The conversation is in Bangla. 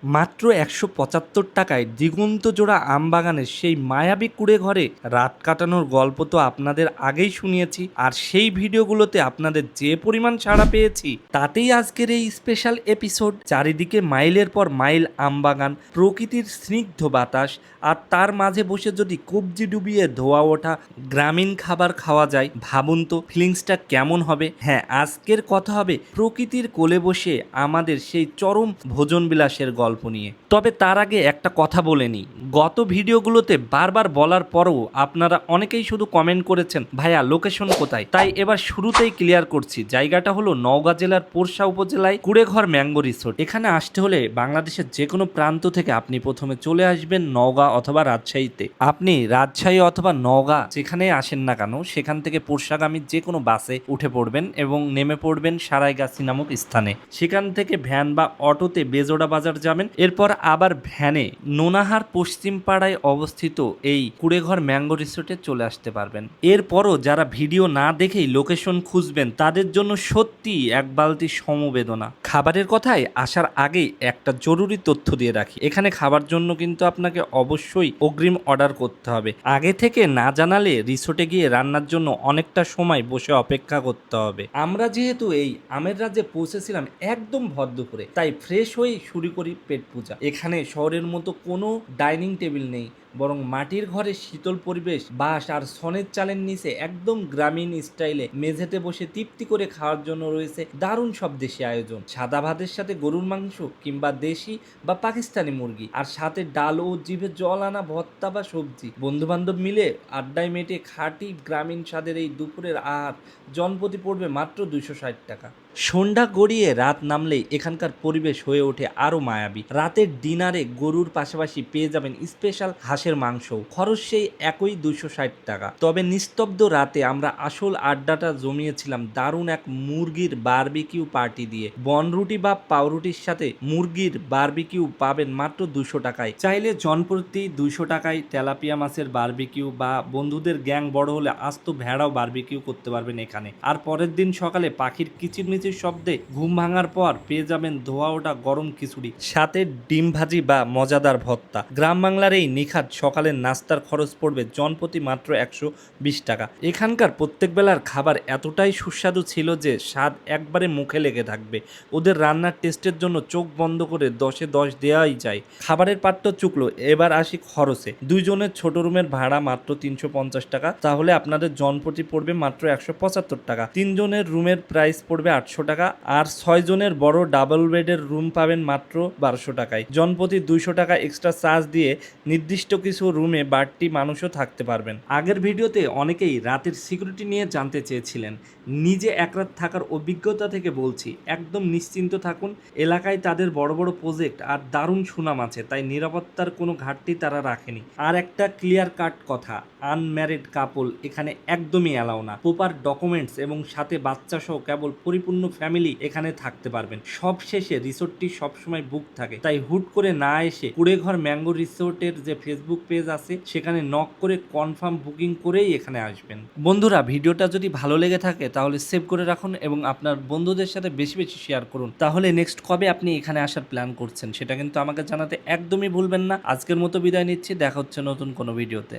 মাত্র ১৭৫ টাকায় দিগন্ত জোড়া আমবাগানের সেই মায়াবী কুঁড়ে ঘরে রাত কাটানোর গল্প তো আপনাদের আগেই শুনিয়েছি, আর সেই ভিডিওগুলোতে আপনাদের যে পরিমাণ সাড়া পেয়েছি তাতেই আজকের এই স্পেশাল এপিসোড। চারিদিকে মাইলের পর মাইল আমবাগান, প্রকৃতির স্নিগ্ধ বাতাস, আর তার মাঝে বসে যদি কবজি ডুবিয়ে ধোয়া ওঠা গ্রামীণ খাবার খাওয়া যায়, ভাবুন তো ফিলিংসটা কেমন হবে। হ্যাঁ, আজকের কথা হবে প্রকৃতির কোলে বসে আমাদের সেই চরম ভোজন বিলাসের গল্প নিয়ে। তবে তার আগে একটা কথা বলে নিই, গত ভিডিওগুলোতে বারবার বলার পরও আপনারা অনেকেই শুধু কমেন্ট করেছেন ভাইয়া লোকেশন কোথায়, তাই এবার শুরুতেই ক্লিয়ার করছি। জায়গাটা হলো নওগাঁ জেলার পোরশা উপজেলায় কুড়েঘর ম্যাঙ্গো রিসোর্ট। এখানে আসতে হলে বাংলাদেশের যে কোনো প্রান্ত থেকে আপনি প্রথমে চলে আসবেন নওগাঁ অথবা রাজশাহীতে। আপনি রাজশাহী অথবা নওগাঁ যেখানে আসেন না কেন সেখান থেকে পোরশাগামী যে কোনো বাসে উঠে পড়বেন এবং নেমে পড়বেন সারাইগাছি নামক স্থানে। সেখান থেকে ভ্যান বা অটোতে বেজোড়া বাজার যাবেন, এরপর আবার ভ্যানে নোনাহার পশ্চিম পাড়ায় অবস্থিত এই কুড়েঘর ম্যাঙ্গো রিসোর্টে চলে আসতে পারবেন। এরপরও যারা ভিডিও না দেখেই লোকেশন খুঁজবেন তাদের জন্য সত্যি এক বালতি সমবেদনা। খাবারের কথায় আসার আগেই একটা জরুরি তথ্য দিয়ে রাখি, এখানে খাবার জন্য কিন্তু আপনাকে অবশ্যই অগ্রিম অর্ডার করতে হবে। আগে থেকে না জানালে রিসোর্টে গিয়ে রান্নার জন্য অনেকটা সময় বসে অপেক্ষা করতে হবে। আমরা যেহেতু এই আমের রাজ্যে পৌঁছেছিলাম একদম ভর দুপুরে, তাই ফ্রেশ হয়ে শুরু করি পেট পূজা। এখানে শহরের মতো কোনো ডাইনিং টেবিল নেই, বরং মাটির ঘরে শীতল পরিবেশ, বাঁশ আর সনের চালের নিচে একদম গ্রামীণ স্টাইলে মেঝেতে বসে তৃপ্তি করে খাওয়ার জন্য রয়েছে দারুণ সব দেশি আয়োজন। সাদা ভাতের সাথে গরুর মাংস কিংবা দেশি বা পাকিস্তানি মুরগি, আর সাথে ডাল ও জিভে জল আনা ভর্তা বা সবজি। বন্ধু বান্ধব মিলে আড্ডায় মেটে খাঁটি গ্রামীণ স্বাদের এই দুপুরের আহার জনপ্রতি পড়বে মাত্র 260 টাকা। সন্ধ্যা গড়িয়ে রাত নামলেই এখানকার পরিবেশ হয়ে ওঠে আরও মায়াবী। রাতের ডিনারে গরুর পাশাপাশি পেয়ে যাবেন স্পেশাল হাঁসের মাংস, খরচ সেই একই 260 টাকা। তবে নিস্তব্ধ রাতে আমরা আসল আড্ডাটা জমিয়েছিলাম দারুণ এক মুরগির বারবিকিউ পার্টি দিয়ে। বনরুটি বা পাউরুটির সাথে মুরগির বারবিকিউ পাবেন মাত্র 200 টাকায়। চাইলে জনপ্রতি 200 টাকায় তেলাপিয়া মাছের বারবিকিউ বা বন্ধুদের গ্যাং বড় হলে আস্ত ভেড়াও বারবিকিউ করতে পারবেন এখানে। আর পরের দিন সকালে পাখির কিচিরমিচির শব্দে ঘুম ভাঙার পর পেয়ে যাবেন ধোয়া ওঠা গরম খিচুড়ি, সাথে ডিম ভাজি বা মজাদার ভর্তা। গ্রাম বাংলার এই নিখাত সকালের নাস্তার খরচ পড়বে জনপ্রতি মাত্র 120 টাকা। এখানকার প্রত্যেক বেলার খাবার এতটাই সুস্বাদু ছিল যে স্বাদ একবারে মুখে লেগে থাকবে। ওদের রান্নার টেস্টের জন্য চোখ বন্ধ করে 10-এ 10 দেওয়াই যায়। খাবারের পাট তো চুকলো, এবার আসি খরচে। দুইজনের ছোট রুমের ভাড়া মাত্র 350 টাকা, তাহলে আপনাদের জনপ্রতি পড়বে মাত্র 175 টাকা। তিনজনের রুমের প্রাইস পড়বে 800 টাকা, আর 6 জনের বড় ডাবল বেডের রুম পাবেন মাত্র 1200 টাকায়। জনপ্রতি 200 টাকা এক্সট্রা চার্জ দিয়ে নির্দিষ্ট কিছু রুমে বাড়তি মানুষও থাকতে পারবেন। আগের ভিডিওতে অনেকেই রাতের সিকিউরিটি নিয়ে জানতে চেয়েছিলেন, নিজে এক রাত থাকার অভিজ্ঞতা থেকে বলছি একদম নিশ্চিন্ত থাকুন। এলাকায় তাদের বড় বড় প্রজেক্ট আর দারুণ সুনাম আছে, তাই নিরাপত্তার কোনো ঘাটতি তারা রাখেনি। আর একটা ক্লিয়ার কাট কথা, আনম্যারিড কাপল এখানে একদমই অ্যালাউ না। প্রপার ডকুমেন্টস এবং সাথে বাচ্চা সহ কেবল পরিপূর্ণ ফ্যামিলি এখানে থাকতে পারবেন। সব শেষে রিসোর্টটি সবসময় বুক থাকে, তাই হুট করে না এসে কুড়েঘর ম্যাঙ্গো রিসোর্টের যে ফেসবুক পেজ আছে সেখানে নক করে কনফার্ম বুকিং করেই এখানে আসবেন। বন্ধুরা, ভিডিওটা যদি ভালো লেগে থাকে তাহলে সেভ করে রাখুন এবং আপনার বন্ধুদের সাথে বেশি বেশি শেয়ার করুন। তাহলে নেক্সট কবে আপনি এখানে আসার প্ল্যান করছেন সেটা কিন্তু আমাকে জানাতে একদমই ভুলবেন না। আজকের মতো বিদায় নিচ্ছি, দেখা হচ্ছে নতুন কোনো ভিডিওতে।